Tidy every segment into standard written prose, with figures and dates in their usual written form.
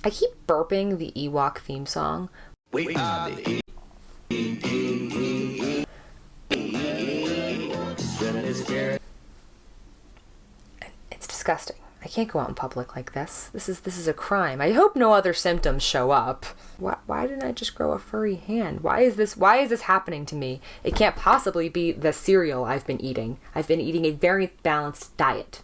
I keep burping the Ewok theme song. Wait on the It's disgusting. I can't go out in public like this. This is a crime. I hope no other symptoms show up. Why didn't I just grow a furry hand? Why is this happening to me? It can't possibly be the cereal I've been eating. I've been eating a very balanced diet.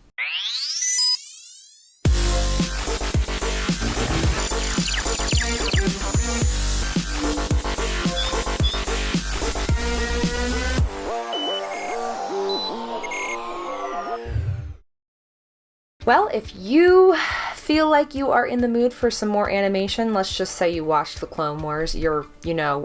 Well, if you feel like you are in the mood for some more animation, let's just say you watched the Clone Wars, you're,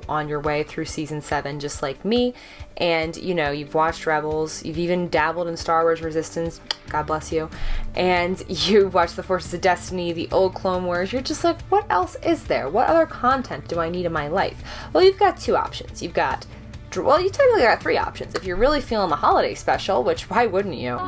on your way through season 7 just like me, and, you've watched Rebels, you've even dabbled in Star Wars Resistance, God bless you, and you watched the Forces of Destiny, the old Clone Wars, you're just like, what else is there? What other content do I need in my life? Well, you've got 2 options. You technically got 3 options. If you're really feeling the holiday special, which why wouldn't you?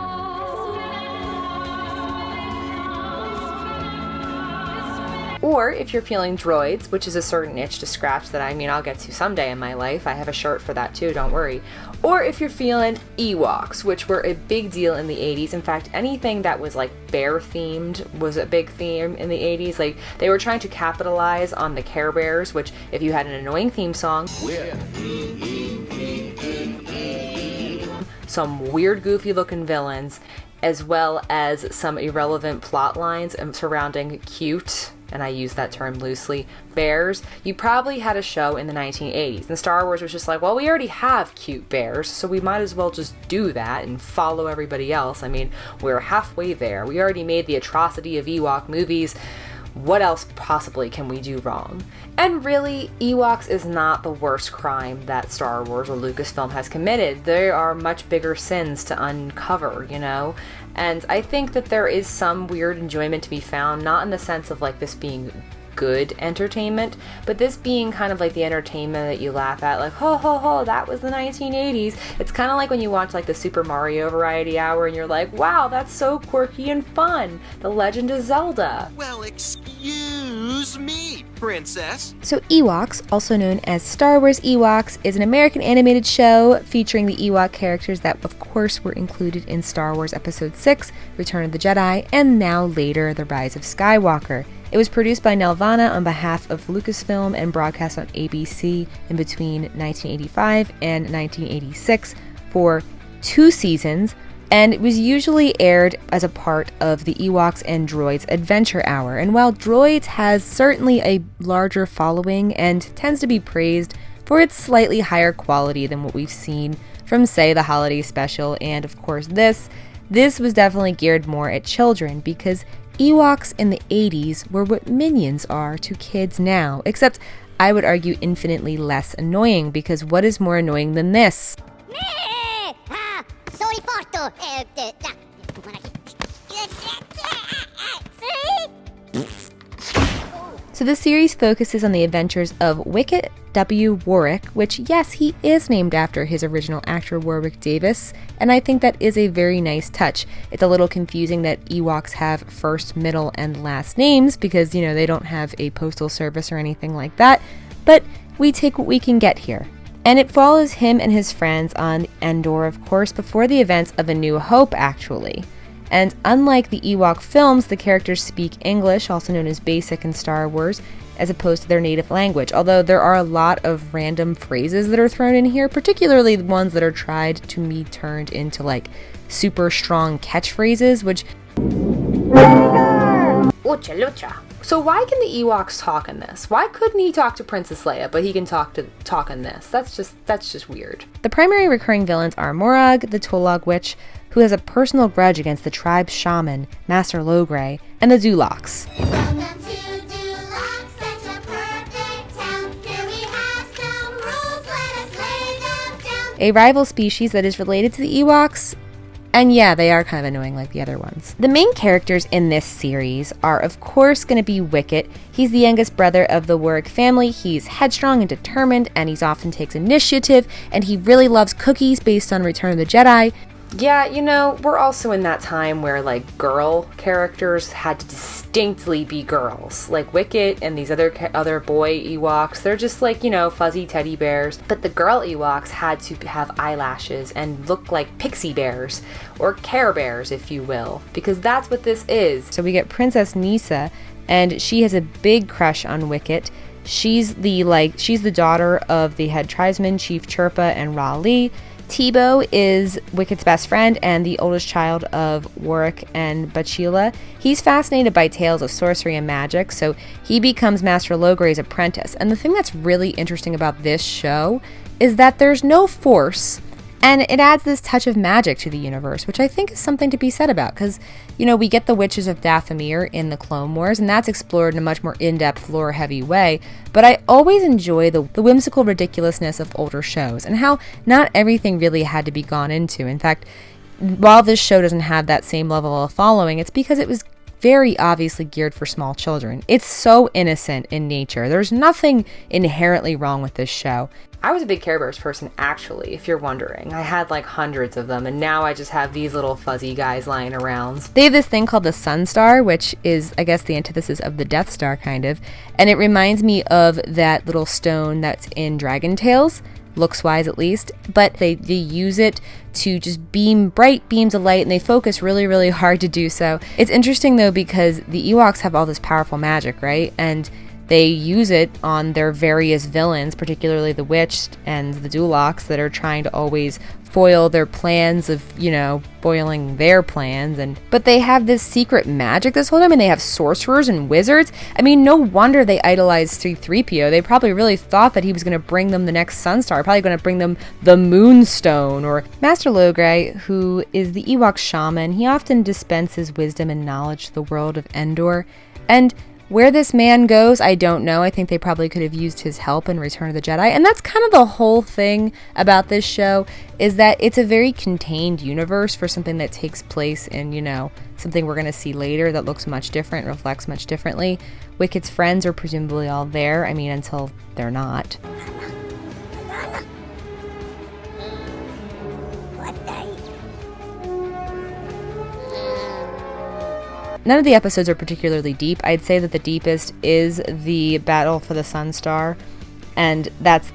Or if you're feeling droids, which is a certain itch to scratch that I'll get to someday in my life. I have a shirt for that too, don't worry. Or if you're feeling Ewoks, which were a big deal in the 80s. In fact, anything that was like bear themed was a big theme in the 80s. Like they were trying to capitalize on the Care Bears, which if you had an annoying theme song, some weird goofy looking villains, as well as some irrelevant plot lines surrounding cute, and I use that term loosely, bears, you probably had a show in the 1980s. And Star Wars was just like, well, we already have cute bears, so we might as well just do that and follow everybody else. We're halfway there. We already made the atrocity of Ewok movies. What else possibly can we do wrong? And really, Ewoks is not the worst crime that Star Wars or Lucasfilm has committed. There are much bigger sins to uncover, And I think that there is some weird enjoyment to be found, not in the sense of like this being good entertainment, but this being kind of like the entertainment that you laugh at, like, ho ho ho, that was the 1980s. It's kind of like when you watch like the Super Mario Variety Hour and you're like, wow, that's so quirky and fun. The Legend of Zelda. Well, excuse me, princess. So EWOKS, also known as Star Wars Ewoks, is an American animated show featuring the Ewok characters that of course were included in Star Wars Episode 6, Return of the Jedi, and now later, The Rise of Skywalker. It was produced by Nelvana on behalf of Lucasfilm and broadcast on ABC in between 1985 and 1986 for 2 seasons, and it was usually aired as a part of the Ewoks and Droids Adventure Hour. And while Droids has certainly a larger following and tends to be praised for its slightly higher quality than what we've seen from, say, the holiday special and, of course, this was definitely geared more at children, because Ewoks in the 80s were what Minions are to kids now, except I would argue infinitely less annoying, because what is more annoying than this? So this series focuses on the adventures of Wicket W. Warwick, which, yes, he is named after his original actor Warwick Davis, and I think that is a very nice touch. It's a little confusing that Ewoks have first, middle, and last names because, they don't have a postal service or anything like that, but we take what we can get here. And it follows him and his friends on Endor, of course, before the events of A New Hope, actually. And unlike the Ewok films, the characters speak English, also known as Basic in Star Wars, as opposed to their native language, although there are a lot of random phrases that are thrown in here, particularly the ones that are tried to be turned into, like, super strong catchphrases, which... Lucha, lucha. So why can the Ewoks talk in this? Why couldn't he talk to Princess Leia, but he can talk in this? That's just weird. The primary recurring villains are Morag, the Tolog Witch, who has a personal grudge against the tribe's shaman, Master Logray, and the Duloks. Welcome to Dulox, such a perfect town. Here we have some rules, let us lay them down. A rival species that is related to the Ewoks, and yeah, they are kind of annoying like the other ones. The main characters in this series are, of course, going to be Wicket. He's the youngest brother of the Warwick family. He's headstrong and determined, and he often takes initiative, and he really loves cookies based on Return of the Jedi. Yeah, you know, we're also in that time where, like, girl characters had to distinctly be girls. Like, Wicket and these other boy Ewoks, they're just, like, you know, fuzzy teddy bears. But the girl Ewoks had to have eyelashes and look like pixie bears, or Care Bears, if you will, because that's what this is. So we get Princess Nisa, and she has a big crush on Wicket. She's the daughter of the head tribesman, Chief Chirpa and Raleigh. Tebow is Wicket's best friend and the oldest child of Warwick and Bachila. He's fascinated by tales of sorcery and magic, so he becomes Master Logre's apprentice. And the thing that's really interesting about this show is that there's no force, and it adds this touch of magic to the universe, which I think is something to be said about, because, you know, we get the Witches of Dathomir in the Clone Wars, and that's explored in a much more in-depth, lore-heavy way, but I always enjoy the whimsical ridiculousness of older shows, and how not everything really had to be gone into. In fact, while this show doesn't have that same level of following, it's because it was very obviously geared for small children. It's so innocent in nature. There's nothing inherently wrong with this show. I was a big Care Bears person, actually, if you're wondering. I had like hundreds of them, and now I just have these little fuzzy guys lying around. They have this thing called the Sun Star, which is, I guess, the antithesis of the Death Star, kind of. And it reminds me of that little stone that's in Dragon Tales, looks-wise at least. But they use it to just beam bright beams of light, and they focus really, really hard to do so. It's interesting, though, because the Ewoks have all this powerful magic, right? And they use it on their various villains, particularly the Witch and the Dulocs, that are trying to always foil their plans of, you know, foiling their plans. But they have this secret magic this whole time, and they have sorcerers and wizards. I mean, no wonder they idolized C-3PO. They probably really thought that he was going to bring them the next Sunstar, probably going to bring them the Moonstone. Or Master Logre, who is the Ewok Shaman, he often dispenses wisdom and knowledge to the world of Endor. And where this man goes, I don't know. I think they probably could have used his help in Return of the Jedi. And that's kind of the whole thing about this show, is that it's a very contained universe for something that takes place in, you know, something we're going to see later that looks much different, reflects much differently. Wicket's friends are presumably all there. I mean, until they're not. None of the episodes are particularly deep. I'd say that the deepest is the Battle for the Sunstar, and that's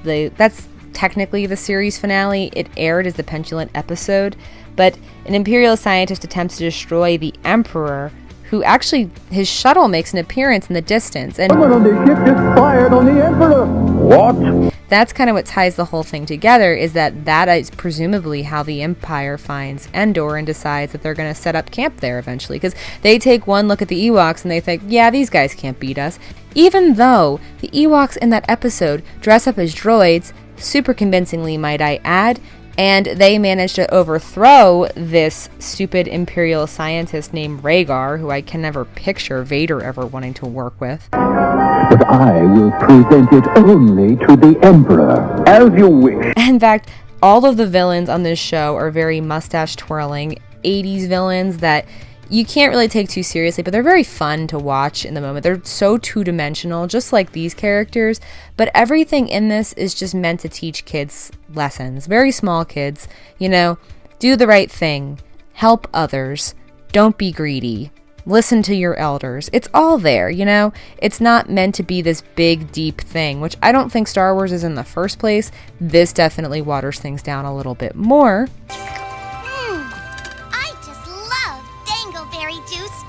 technically the series finale. It aired as the Pendulant episode, but an Imperial scientist attempts to destroy the Emperor, who actually, his shuttle makes an appearance in the distance. And someone on the ship just fired on the Emperor. What? That's kind of what ties the whole thing together, is that is presumably how the Empire finds Endor and decides that they're going to set up camp there eventually, because they take one look at the Ewoks and they think, yeah, these guys can't beat us. Even though the Ewoks in that episode dress up as droids, super convincingly, might I add, and they managed to overthrow this stupid Imperial scientist named Rhaegar, who I can never picture Vader ever wanting to work with. But I will present it only to the Emperor, as you wish. In fact, all of the villains on this show are very mustache-twirling 80s villains that you can't really take too seriously, but they're very fun to watch in the moment. They're so two-dimensional, just like these characters, but everything in this is just meant to teach kids lessons. Very small kids, you know, do the right thing, help others, don't be greedy, listen to your elders. It's all there, you know? It's not meant to be this big, deep thing, which I don't think Star Wars is in the first place. This definitely waters things down a little bit more. I just love dangleberry juice.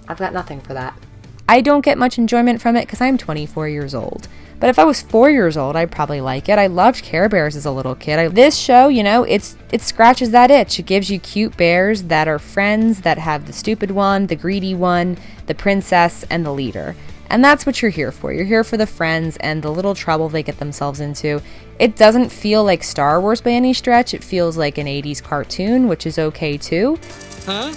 I've got nothing for that. I don't get much enjoyment from it because I'm 24 years old. But if I was 4 years old, I'd probably like it. I loved Care Bears as a little kid. This show, you know, it scratches that itch. It gives you cute bears that are friends, that have the stupid one, the greedy one, the princess, and the leader. And that's what you're here for. You're here for the friends and the little trouble they get themselves into. It doesn't feel like Star Wars by any stretch. It feels like an 80s cartoon, which is okay too. Huh?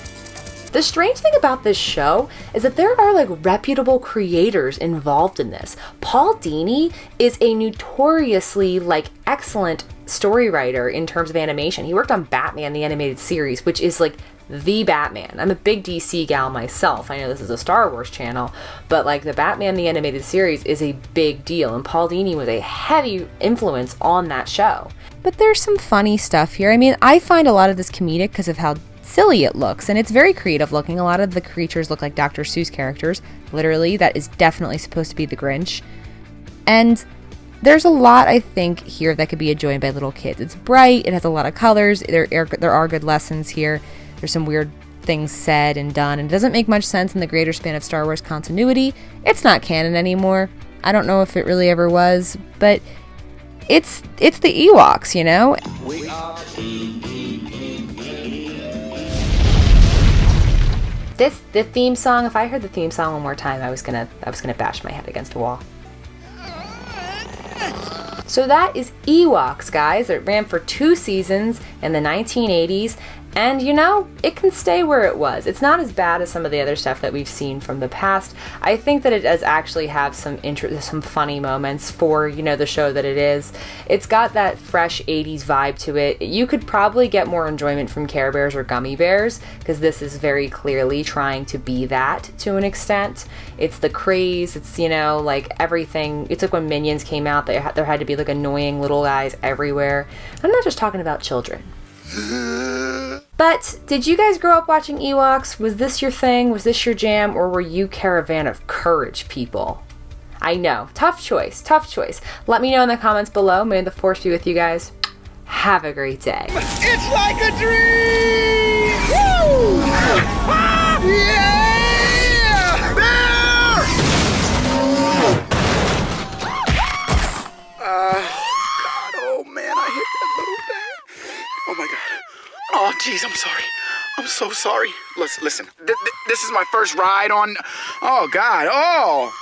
The strange thing about this show is that there are like reputable creators involved in this. Paul Dini is a notoriously like excellent story writer in terms of animation. He worked on Batman the Animated Series, which is like the Batman. I'm a big DC gal myself. I know this is a Star Wars channel, but like the Batman the Animated Series is a big deal, and Paul Dini was a heavy influence on that show. But there's some funny stuff here. I mean, I find a lot of this comedic because of how silly it looks, and it's very creative looking. A lot of the creatures look like Dr. Seuss characters. Literally, that is definitely supposed to be the Grinch. And there's a lot, I think, here that could be enjoyed by little kids. It's bright, it has a lot of colors, there are good lessons here. There's some weird things said and done, and it doesn't make much sense in the greater span of Star Wars continuity. It's not canon anymore. I don't know if it really ever was, but it's the Ewoks, you know? The theme song, if I heard the theme song one more time, I was gonna bash my head against a wall. So that is Ewoks, guys. It ran for 2 seasons in the 1980s, and you know, it can stay where it was. It's not as bad as some of the other stuff that we've seen from the past. I think that it does actually have some funny moments for, you know, the show that it is. It's got that fresh 80s vibe to it. You could probably get more enjoyment from Care Bears or Gummy Bears, because this is very clearly trying to be that to an extent. It's the craze, it's, you know, like everything. It's like when Minions came out, there had to be like annoying little guys everywhere. I'm not just talking about children. But did you guys grow up watching Ewoks? Was this your thing? Was this your jam? Or were you Caravan of Courage people? I know. Tough choice. Let me know in the comments below. May the force be with you guys. Have a great day. It's like a dream! Woo! Yeah! Bear! God, oh man, I hit that little thing. Oh my God. Oh, jeez, I'm sorry. I'm so sorry. Listen, this is my first ride on... Oh, God, oh!